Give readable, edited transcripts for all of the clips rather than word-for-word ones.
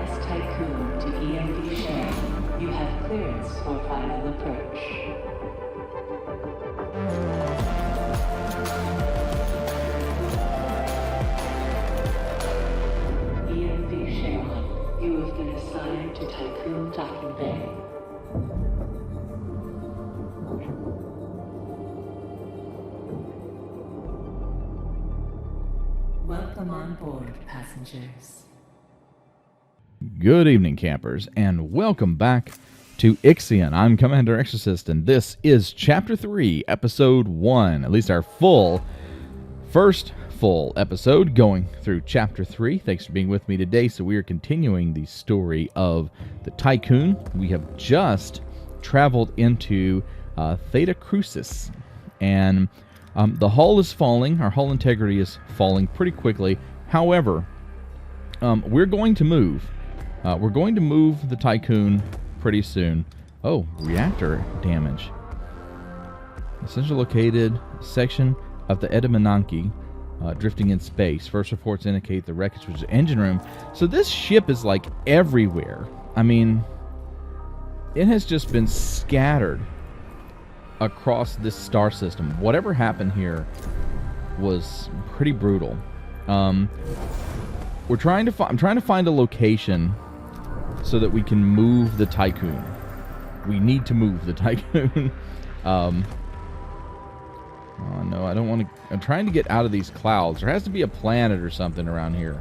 Bypass Tycoon to Etemenanki. You have clearance for final approach. Etemenanki, you have been assigned to Tycoon Docking Bay. Welcome on board, passengers. Good evening, campers, and welcome back to Ixion. I'm Commander Exorcist, and this is Chapter 3, Episode 1, at least our first full episode going through Chapter 3. Thanks for being with me today. So we are continuing the story of the Tycoon. We have just traveled into Theta Crucis, and the hull is falling. Our hull integrity is falling pretty quickly. However, we're going to move. We're going to move the Tycoon pretty soon. Oh, reactor damage. Essentially located section of the Etemenanki drifting in space. First reports indicate the wreckage was the engine room. So this ship is like everywhere. I mean, it has just been scattered across this star system. Whatever happened here was pretty brutal. I'm trying to find a location so that we can move the Tycoon. We need to move the Tycoon. Oh no, I don't want to. I'm trying to get out of these clouds. There has to be a planet or something around here.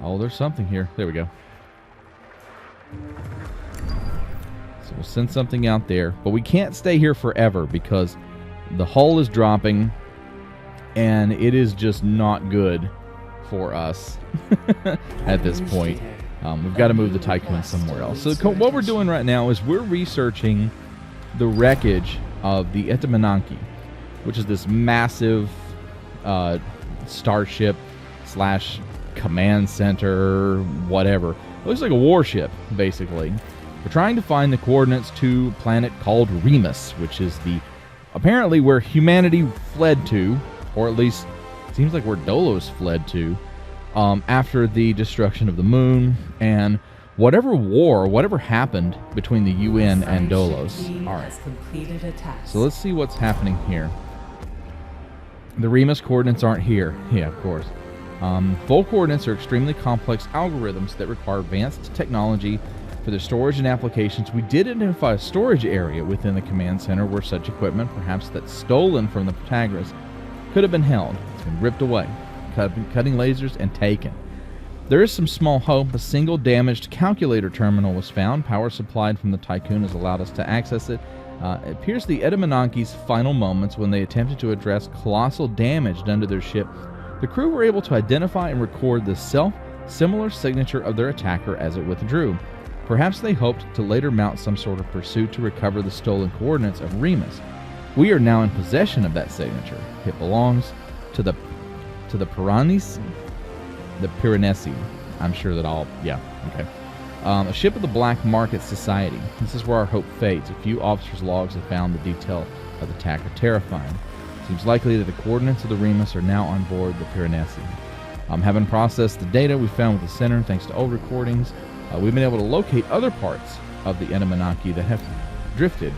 Oh, there's something here. There we go. So we'll send something out there, but we can't stay here forever because the hull is dropping and it is just not good for us at this point. We've got to move the Tycoon somewhere else. So what we're doing right now is we're researching the wreckage of the Etemenanki, which is this massive starship slash command center, whatever. It looks like a warship, basically. We're trying to find the coordinates to a planet called Remus, which is apparently where humanity fled to, or at least it seems like where Dolos fled to, after the destruction of the moon and whatever happened between the UN and Dolos. All right. So let's see what's happening here. The Remus coordinates aren't here. Yeah, of course. Full coordinates are extremely complex algorithms that require advanced technology for their storage and applications. We did identify a storage area within the command center where such equipment, perhaps that's stolen from the protagonist, could have been held. It's been ripped away, cutting lasers and taken. There is some small hope. A single damaged calculator terminal was found. Power supplied from the Tycoon has allowed us to access it. It appears the Etemenanki's final moments when they attempted to address colossal damage done to their ship. The crew were able to identify and record the similar signature of their attacker as it withdrew. Perhaps they hoped to later mount some sort of pursuit to recover the stolen coordinates of Remus. We are now in possession of that signature. It belongs to the Piranesi. The Piranesi. I'm sure that okay. A ship of the Black Market Society. This is where our hope fades. A few officers' logs have found the detail of the attack are terrifying. Seems likely that the coordinates of the Remus are now on board the Piranesi. Having processed the data we found with the center, thanks to old recordings, we've been able to locate other parts of the Etemenanki that have drifted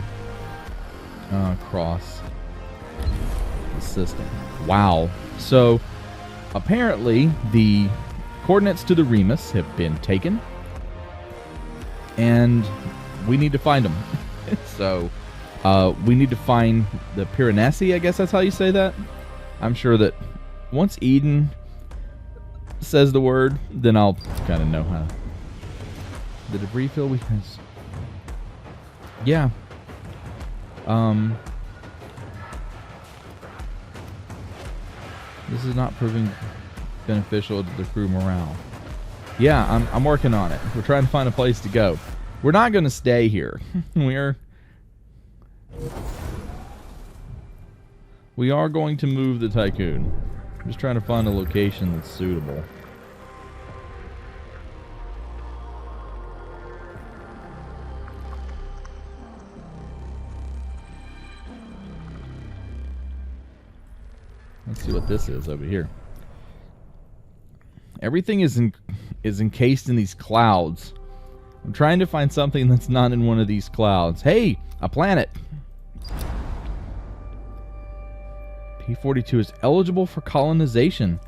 across the system. Wow. So, apparently, the coordinates to the Remus have been taken, and we need to find them. So, we need to find the Piranesi, I guess that's how you say that. I'm sure that once Eden says the word, then I'll kind of know how. The debris field we has. Yeah. This is not proving beneficial to the crew morale. Yeah, I'm working on it. We're trying to find a place to go. We're not going to stay here. We are going to move the Tycoon. I'm just trying to find a location that's suitable. Let's see what this is over here. Everything is encased in these clouds. I'm trying to find something that's not in one of these clouds. Hey, a planet. P-42 is eligible for colonization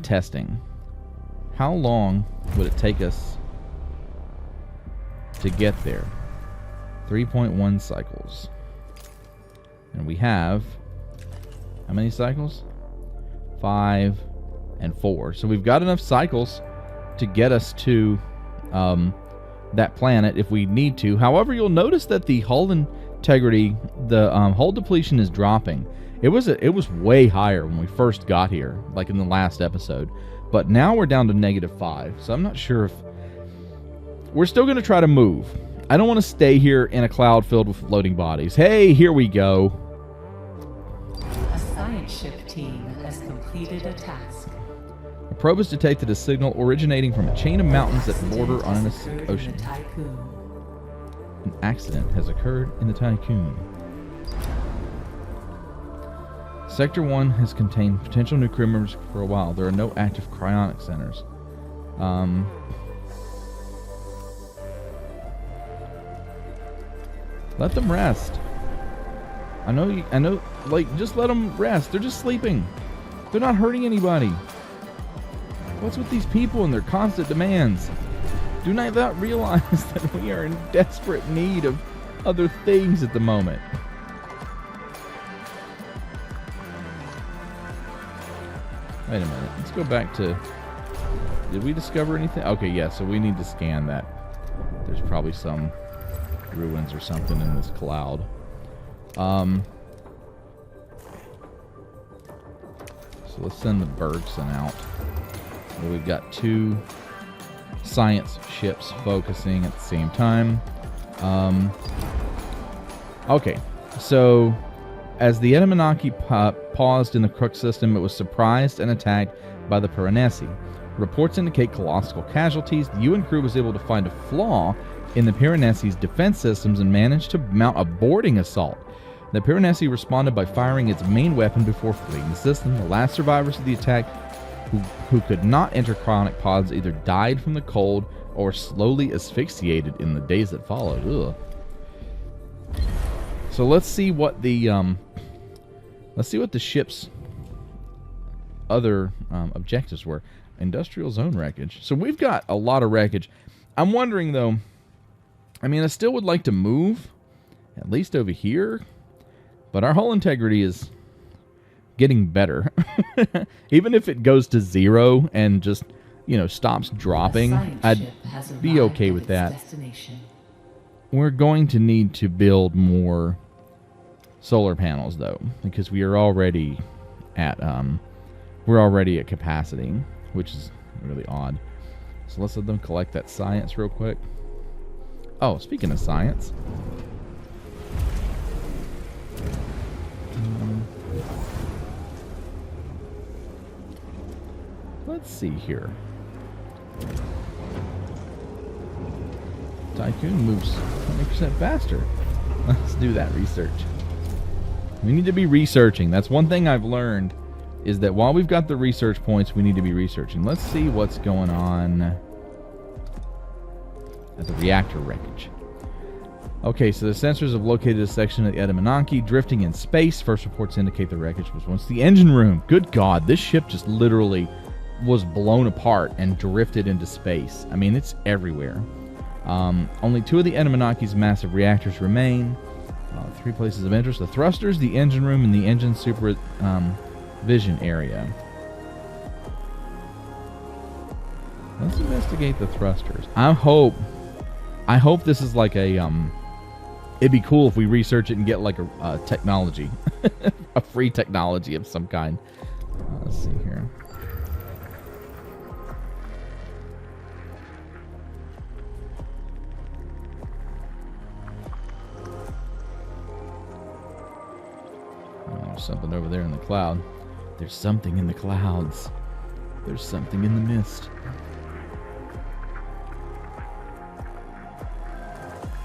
testing. How long would it take us to get there? 3.1 cycles. And we have... how many cycles? 5 and 4. So we've got enough cycles to get us to that planet if we need to. However, you'll notice that the hull integrity, the hull depletion is dropping. It was way higher when we first got here, like in the last episode. But now we're down to -5. So I'm not sure if... we're still going to try to move. I don't want to stay here in a cloud filled with floating bodies. Hey, here we go. A science ship team has completed a task. A probe has detected a signal originating from a chain of mountains that border on an ocean. An accident has occurred in the Tycoon. Sector 1 has contained potential new crew members for a while. There are no active cryonic centers. Let them rest. I know, like, just let them rest. They're just sleeping. They're not hurting anybody. What's with these people and their constant demands? Do not realize that we are in desperate need of other things at the moment. Wait a minute. Let's go back to... did we discover anything? Okay, yeah, so we need to scan that. There's probably some ruins or something in this cloud. So let's send the Bergson out. Well, we've got 2 science ships focusing at the same time. Okay, so as the Etemenanki paused in the Crook system, it was surprised and attacked by the Piranesi. Reports indicate colossal casualties. The UN crew was able to find a flaw in the Piranesi's defense systems and managed to mount a boarding assault. The Piranesi responded by firing its main weapon before fleeing the system. The last survivors of the attack who could not enter cryonic pods either died from the cold or slowly asphyxiated in the days that followed. Ugh. So let's see what the ship's other objectives were. Industrial zone wreckage. So we've got a lot of wreckage. I'm wondering though, I mean, I still would like to move, at least over here, but our hull integrity is getting better. Even if it goes to 0 and just, you know, stops dropping, I'd be okay with that. We're going to need to build more solar panels though, because we are already at capacity, which is really odd. So let's let them collect that science real quick. Oh, speaking of science, let's see here. Tycoon moves 20% faster. Let's do that research. We need to be researching. That's one thing I've learned, is that while we've got the research points, we need to be researching. Let's see what's going on at the reactor wreckage. Okay, so the sensors have located a section of the Etemenanki drifting in space. First reports indicate the wreckage was once the engine room. Good God, this ship just literally was blown apart and drifted into space. I mean, it's everywhere. Only 2 of the Etemenanki's massive reactors remain. 3 places of interest: the thrusters, the engine room, and the engine supervision area. Let's investigate the thrusters. I hope this is like a it'd be cool if we research it and get like a technology, a free technology of some kind. Let's see here. There's something over there in the cloud. There's something in the clouds. There's something in the mist.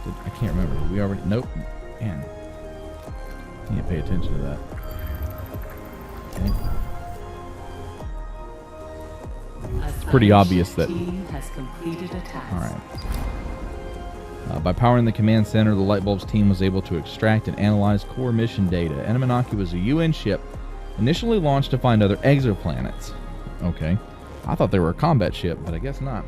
I can't remember. We already... Nope. Man. I need to pay attention to that. Okay. pretty obvious that... Team has completed a task. All right. By powering the command center, the Lightbulbs team was able to extract and analyze core mission data. Etemenanki was a UN ship initially launched to find other exoplanets. Okay. I thought they were a combat ship, but I guess not.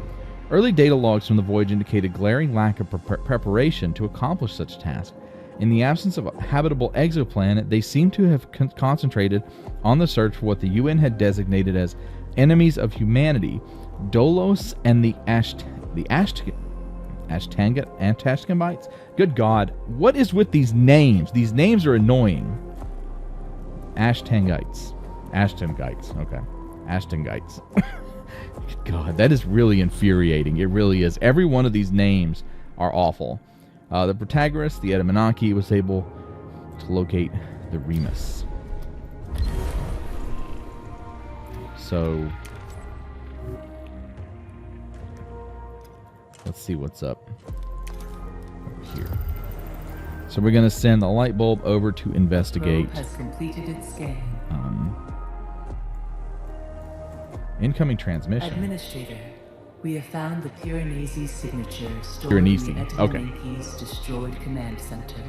Early data logs from the voyage indicated glaring lack of preparation to accomplish such a task. In the absence of a habitable exoplanet, they seem to have concentrated on the search for what the UN had designated as enemies of humanity, Dolos and the Ashtangamites? Good God, what is with these names? These names are annoying. Ashtangites, okay. Ashtangites. Good God, that is really infuriating. It really is. Every one of these names are awful. The protagonist, the Etemenanki, was able to locate the Remus. So... let's see what's up over here. So we're going to send the light bulb over to investigate. Probe has completed its scan. Incoming transmission. Administrator, we have found the Piranesi signature stored in the Etemenanki's destroyed command center.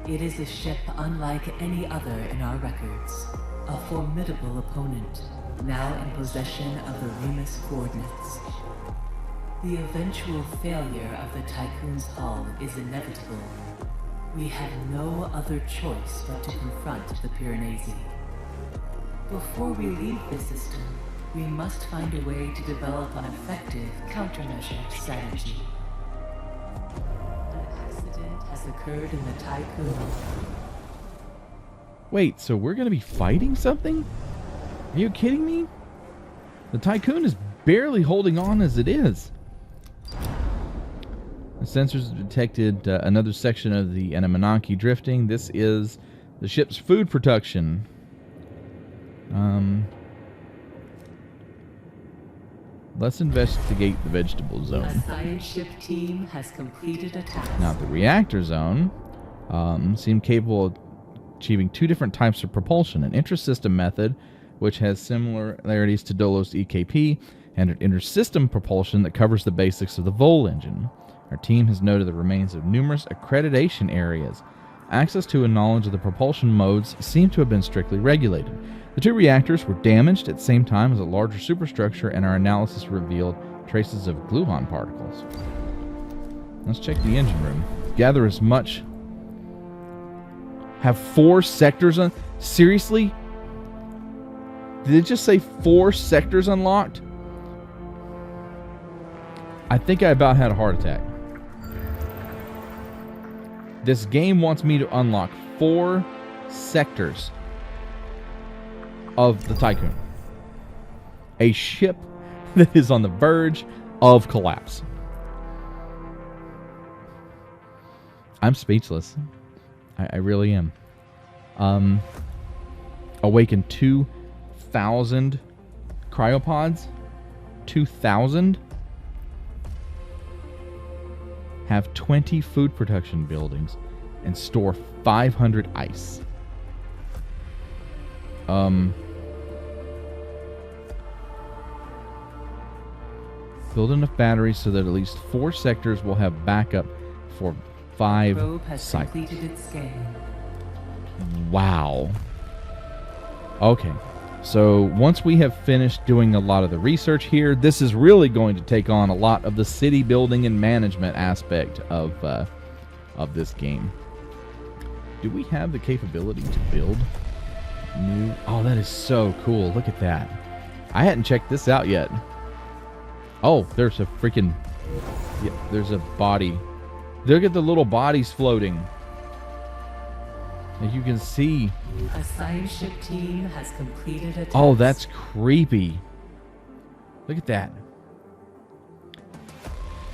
It is a ship unlike any other in our records. A formidable opponent, now in possession of the Remus coordinates. The eventual failure of the Tycoon's hull is inevitable. We have no other choice but to confront the Piranesi. Before we leave the system, we must find a way to develop an effective countermeasure strategy. An accident has occurred in the Tycoon. Wait, so we're going to be fighting something? Are you kidding me? The Tycoon is barely holding on as it is. The sensors detected another section of the Etemenanki drifting. This is the ship's food production. Let's investigate the vegetable zone. A science ship team has completed a task. Now, the reactor zone seemed capable of achieving two different types of propulsion. An intrasystem method, which has similarities to Dolos EKP, and an intersystem propulsion that covers the basics of the Vol engine. Our team has noted the remains of numerous accreditation areas. Access to a knowledge of the propulsion modes seem to have been strictly regulated. The two reactors were damaged at the same time as a larger superstructure, and our analysis revealed traces of gluon particles. Let's check the engine room. Gather as much. Have 4 sectors on... Seriously? Did it just say 4 sectors unlocked? I think I about had a heart attack. This game wants me to unlock 4 sectors of the Tycoon. A ship that is on the verge of collapse. I'm speechless. I really am. Awaken 2,000 cryopods. 2,000. Have 20 food production buildings and store 500 ice. Build enough batteries so that at least 4 sectors will have backup for 5 Probe has cycles. completed its scan. Wow. Okay. So once we have finished doing a lot of the research here, this is really going to take on a lot of the city building and management aspect of this game. Do we have the capability to build new? Oh, that is so cool. Look at that. I hadn't checked this out yet. Oh, there's a freaking... Yeah, there's a body. Look at the little bodies floating. As you can see. A science ship team has completed a task. Oh, that's creepy. Look at that.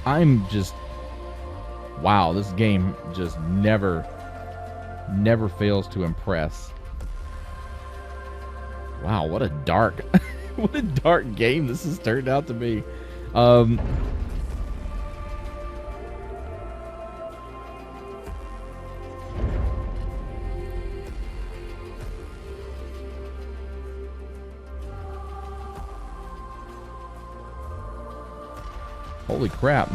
I'm just... Wow, this game just never fails to impress. Wow, what a dark... what a dark game this has turned out to be. Holy crap.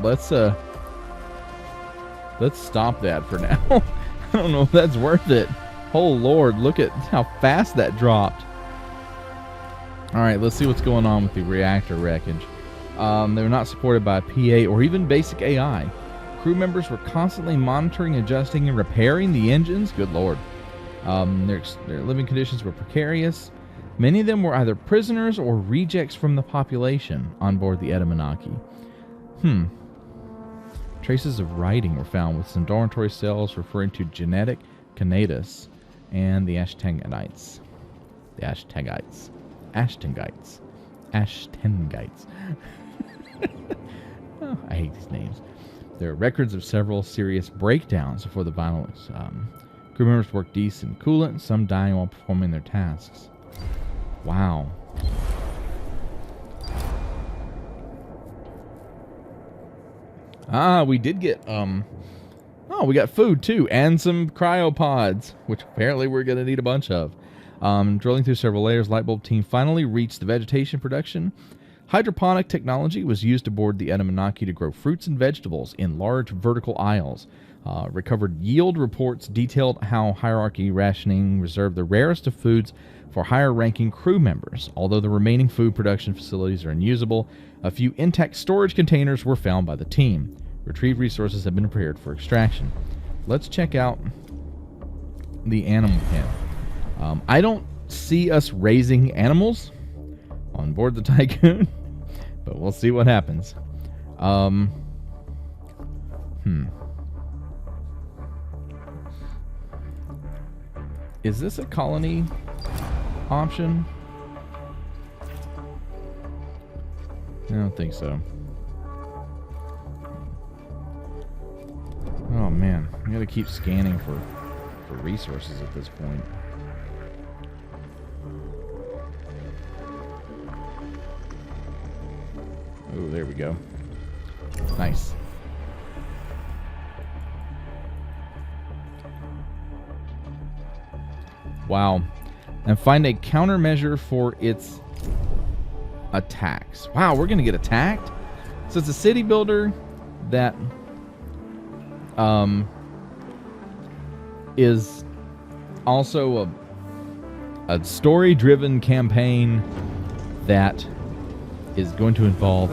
Let's stop that for now. I don't know if that's worth it. Oh Lord, look at how fast that dropped. Alright, let's see what's going on with the reactor wreckage. They were not supported by PA or even basic AI. Crew members were constantly monitoring, adjusting, and repairing the engines. Good Lord. Their living conditions were precarious. Many of them were either prisoners or rejects from the population on board the Etemenanki. Traces of writing were found with some dormitory cells referring to genetic Canadas and the Ashtengites. Ashtengites. Oh, I hate these names. There are records of several serious breakdowns before the violence. Crew members worked decent coolant, some dying while performing their tasks. Wow. We did get, we got food too, and some cryopods, which apparently we're going to need a bunch of. Drilling through several layers, Lightbulb team finally reached the vegetation production. Hydroponic technology was used aboard the Etemenanki to grow fruits and vegetables in large vertical aisles. Recovered yield reports detailed how hierarchy rationing reserved the rarest of foods for higher-ranking crew members. Although the remaining food production facilities are unusable, a few intact storage containers were found by the team. Retrieved resources have been prepared for extraction. Let's check out the animal pen. I don't see us raising animals on board the Tycoon, but we'll see what happens. Is this a colony option? I don't think so. Oh man, I gotta keep scanning for resources at this point. Oh, there we go. Nice. Wow. And find a countermeasure for its attacks. Wow, we're gonna get attacked? So it's a city builder that is also a story-driven campaign that is going to involve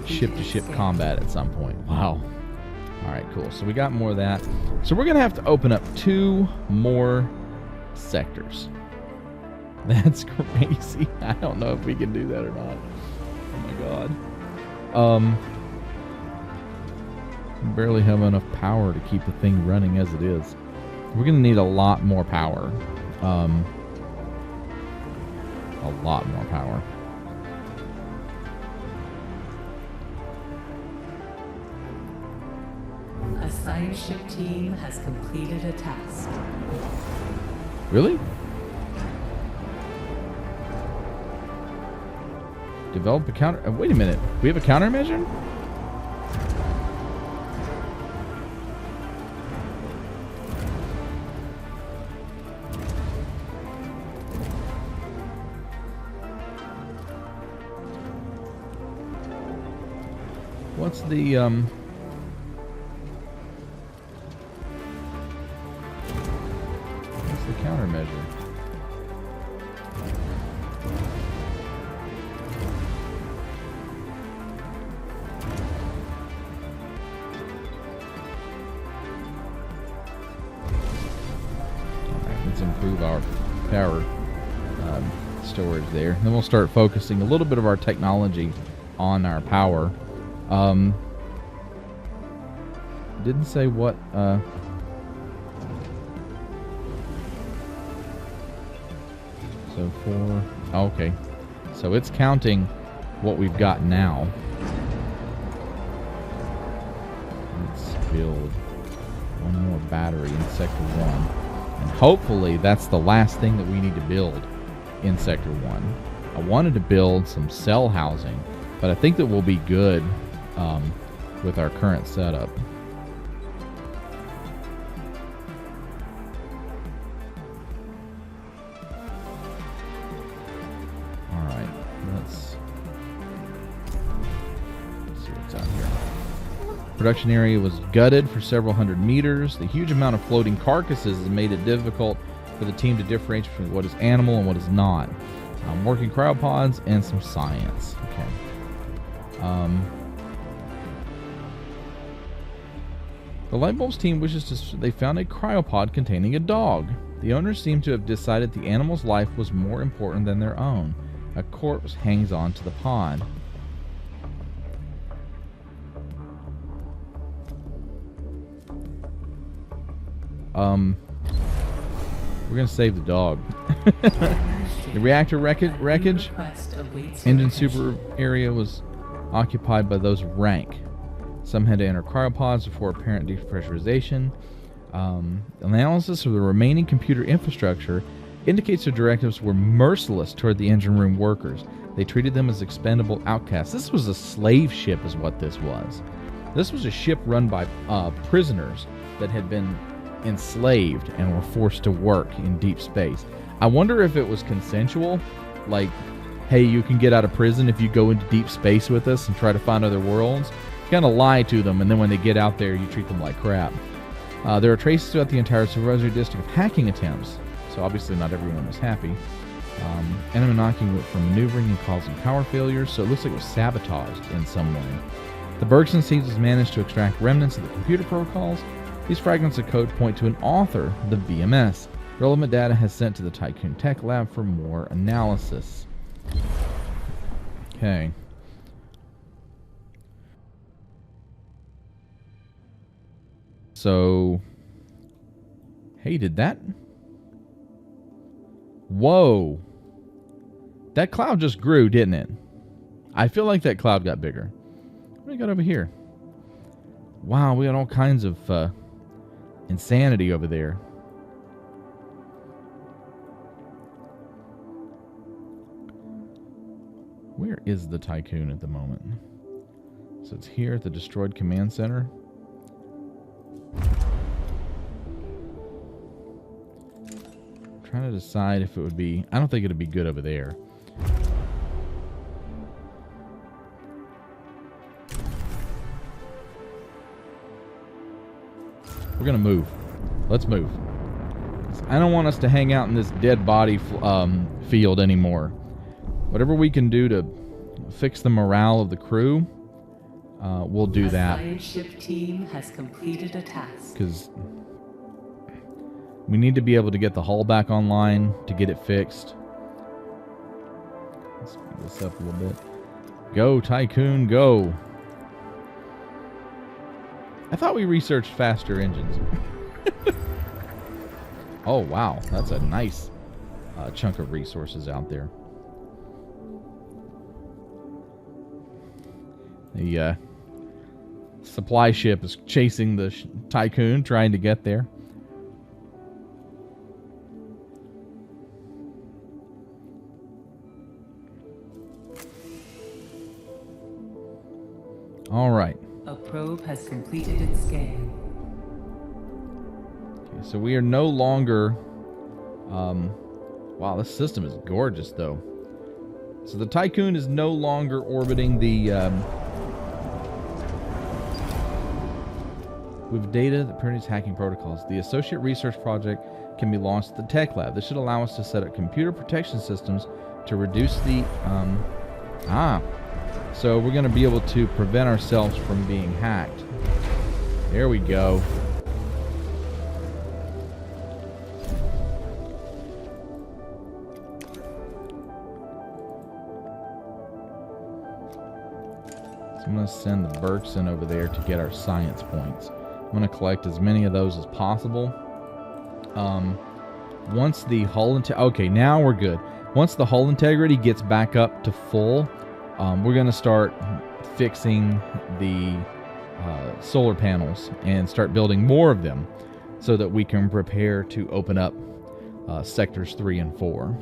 ship-to-ship combat at some point. Wow. Alright, cool. So we got more of that. So we're going to have to open up 2 more sectors. That's crazy. I don't know if we can do that or not. Oh my god. Barely have enough power to keep the thing running as it is. We're going to need a lot more power. A lot more power. A science ship team has completed a task. Really? Develop a counter... wait a minute. We have a countermeasure? What's the, what's the countermeasure? Alright, let's improve our power storage there. Then we'll start focusing a little bit of our technology on our power. Didn't say what, so 4, oh, okay. So it's counting what we've got now. Let's build one more battery in Sector 1. And hopefully that's the last thing that we need to build in Sector 1. I wanted to build some cell housing, but I think that we'll be good with our current setup. Production area was gutted for several hundred meters. The huge amount of floating carcasses has made it difficult for the team to differentiate between what is animal and what is not. Working cryopods and some science. Okay. The Lightbulbs team wishes to... They found a cryopod containing a dog. The owners seem to have decided the animal's life was more important than their own. A corpse hangs on to the pod. We're gonna save the dog. The reactor wreckage. Engine super area was occupied by those of rank. Some had to enter cryopods before apparent depressurization. Analysis of the remaining computer infrastructure indicates the directives were merciless toward the engine room workers. They treated them as expendable outcasts. This was a slave ship is what this was. This was a ship run by prisoners that had been enslaved and were forced to work in deep space. I wonder if it was consensual, like, hey, you can get out of prison if you go into deep space with us and try to find other worlds. Kind of lie to them, and then when they get out there, you treat them like crap. There are traces throughout the entire supervisory district of hacking attempts, so obviously not everyone was happy. Etemenanki went from maneuvering and causing power failures, so it looks like it was sabotaged in some way. The Bergson team has managed to extract remnants of the computer protocols. These fragments of code point to an author, the VMS. Relevant data has sent to the Tycoon Tech Lab for more analysis. Okay. So, hey, did that? Whoa. That cloud just grew, didn't it? I feel like that cloud got bigger. What do we got over here? Wow, we got all kinds of insanity over there. Where is the Tycoon at the moment? So it's here at the destroyed command center. I'm trying to decide if it would be... I don't think it would be good over there. We're going to move. Let's move. I don't want us to hang out in this dead body field anymore. Whatever we can do to fix the morale of the crew, we'll do that. The science ship team has completed a task. Because we need to be able to get the hull back online to get it fixed. Let's speed this up a little bit. Go, Tycoon, go. I thought we researched faster engines. Oh, wow. That's a nice chunk of resources out there. The supply ship is chasing the Tycoon, trying to get there. All right. A probe has completed its scan. Okay, so we are no longer... wow, this system is gorgeous, though. So the Tycoon is no longer orbiting the... with data that pertains hacking protocols. The Associate Research Project can be launched at the Tech Lab. This should allow us to set up computer protection systems to reduce the... So we're going to be able to prevent ourselves from being hacked. There we go. So I'm going to send the Bergson over there to get our science points. I'm going to collect as many of those as possible. Once the hull... Okay, now we're good. Once the hull integrity gets back up to full... we're going to start fixing the solar panels and start building more of them so that we can prepare to open up sectors 3 and 4.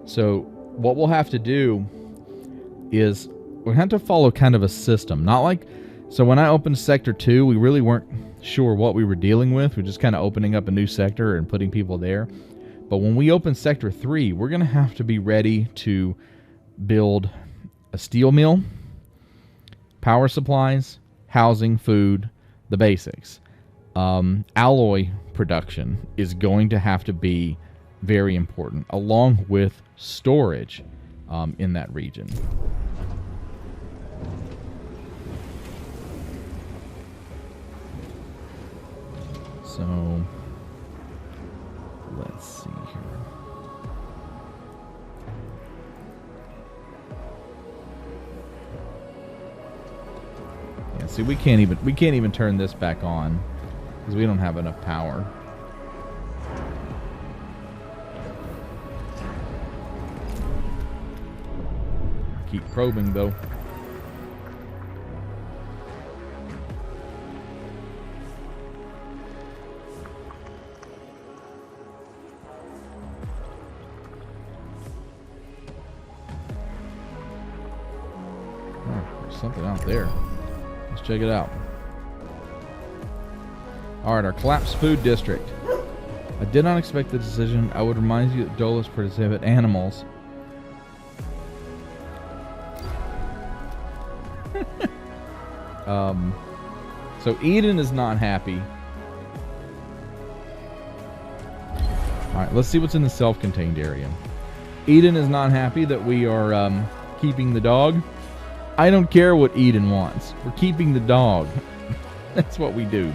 So what we'll have to do is we'll have to follow kind of a system. Not like... So when I opened sector 2, we really weren't sure what we were dealing with. We're just kind of opening up a new sector and putting people there. But when we open sector 3, we're going to have to be ready to build... a steel mill, power supplies, housing, food, the basics. Alloy production is going to have to be very important, along with storage in that region. So, let's see here. Yeah, see, we can't even turn this back on because we don't have enough power. Keep probing though. Something out there. Let's check it out. Alright, our collapsed food district. I did not expect the decision. I would remind you that Dolos prohibit animals. So Eden is not happy. Alright, let's see what's in the self-contained area. Eden is not happy that we are keeping the dog. I don't care what Eden wants. We're keeping the dog. That's what we do.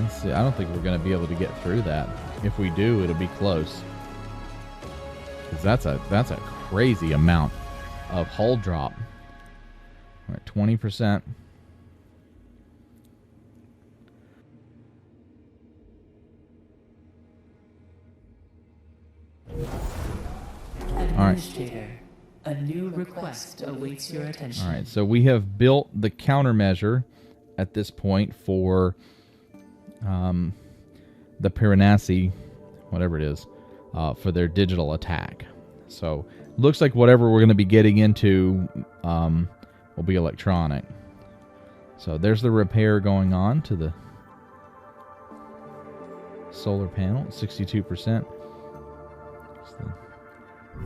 Let's see. I don't think we're going to be able to get through that. If we do, it'll be close. Because that's a crazy amount of hull drop. We're at 20%. Administrator, a new request awaits your attention. All right, so we have built the countermeasure at this point for the Piranesi, whatever it is, for their digital attack. So looks like whatever we're going to be getting into will be electronic. So there's the repair going on to the solar panel, 62%.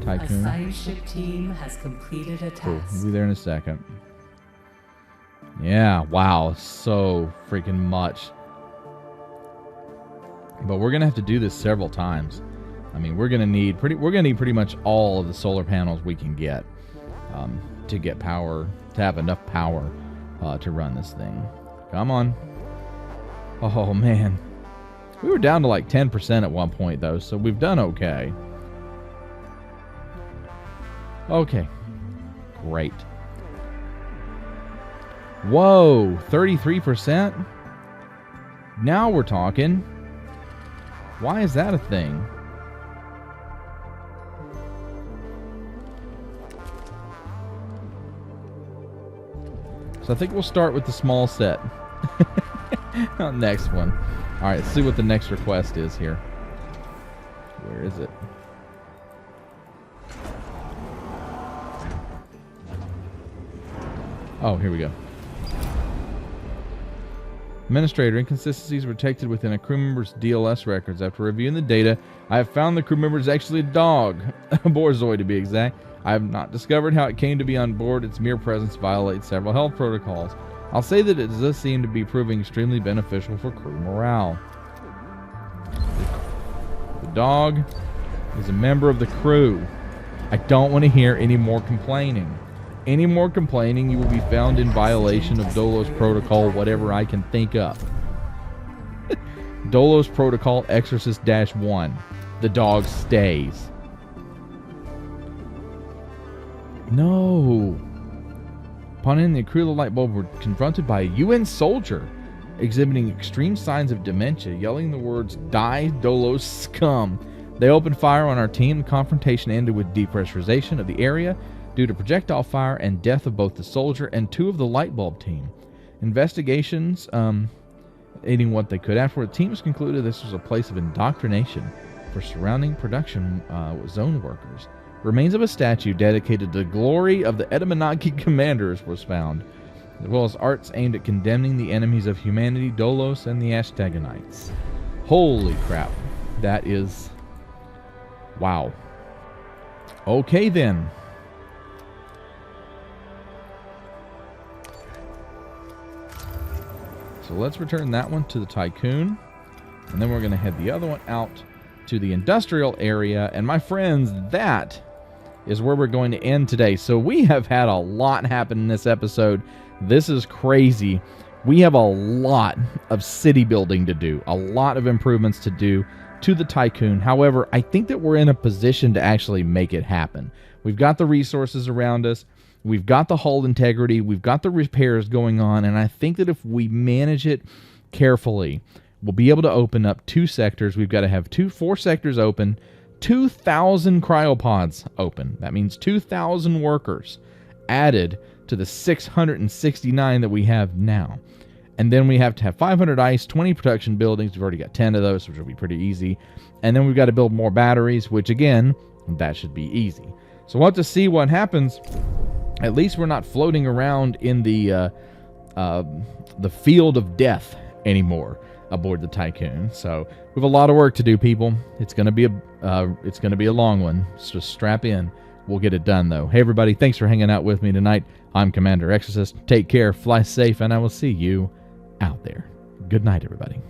Tycoon. A science ship team has completed a task. Cool. We'll be there in a second. Yeah, wow, so freaking much. But we're gonna have to do this several times. I mean, we're gonna need pretty much all of the solar panels we can get to get power, to have enough power to run this thing. Come on. Oh man, we were down to like 10% at one point though, so we've done okay. Okay, great. Whoa, 33%? Now we're talking. Why is that a thing? So I think we'll start with the small set. Next one. All right, let's see what the next request is here. Where is it? Oh, here we go. Administrator, inconsistencies were detected within a crew member's DLS records. After reviewing the data, I have found the crew member is actually a dog. A Borzoi to be exact. I have not discovered how it came to be on board. Its mere presence violates several health protocols. I'll say that it does seem to be proving extremely beneficial for crew morale. The dog is a member of the crew. I don't want to hear any more complaining. Any more complaining, you will be found in violation of Dolos Protocol, whatever I can think of. Dolos Protocol Exorcist-1. The dog stays. No. Upon entering the crew of the light bulb, were confronted by a UN soldier exhibiting extreme signs of dementia, yelling the words, "Die, Dolos scum." They opened fire on our team. The confrontation ended with depressurization of the area due to projectile fire and death of both the soldier and two of the light bulb team. Investigations eating what they could. Afterward, teams concluded this was a place of indoctrination for surrounding production zone workers. Remains of a statue dedicated to the glory of the Etemenanki commanders was found, as well as arts aimed at condemning the enemies of humanity, Dolos and the Ashtagonites. Holy crap. That is... wow. Okay then. So let's return that one to the Tycoon. And then we're going to head the other one out to the industrial area. And my friends, that is where we're going to end today. So we have had a lot happen in this episode. This is crazy. We have a lot of city building to do, a lot of improvements to do to the Tycoon. However, I think that we're in a position to actually make it happen. We've got the resources around us. We've got the hull integrity. We've got the repairs going on. And I think that if we manage it carefully, we'll be able to open up 2 sectors. We've got to have 4 sectors open, 2,000 cryopods open. That means 2,000 workers added to the 669 that we have now. And then we have to have 500 ice, 20 production buildings. We've already got 10 of those, which will be pretty easy. And then we've got to build more batteries, which again, that should be easy. So we'll have to see what happens. At least we're not floating around in the field of death anymore aboard the Tycoon. So we have a lot of work to do, people. It's going to be a long one. So strap in. We'll get it done, though. Hey, everybody, thanks for hanging out with me tonight. I'm Commander Exorcist. Take care, fly safe, and I will see you out there. Good night, everybody.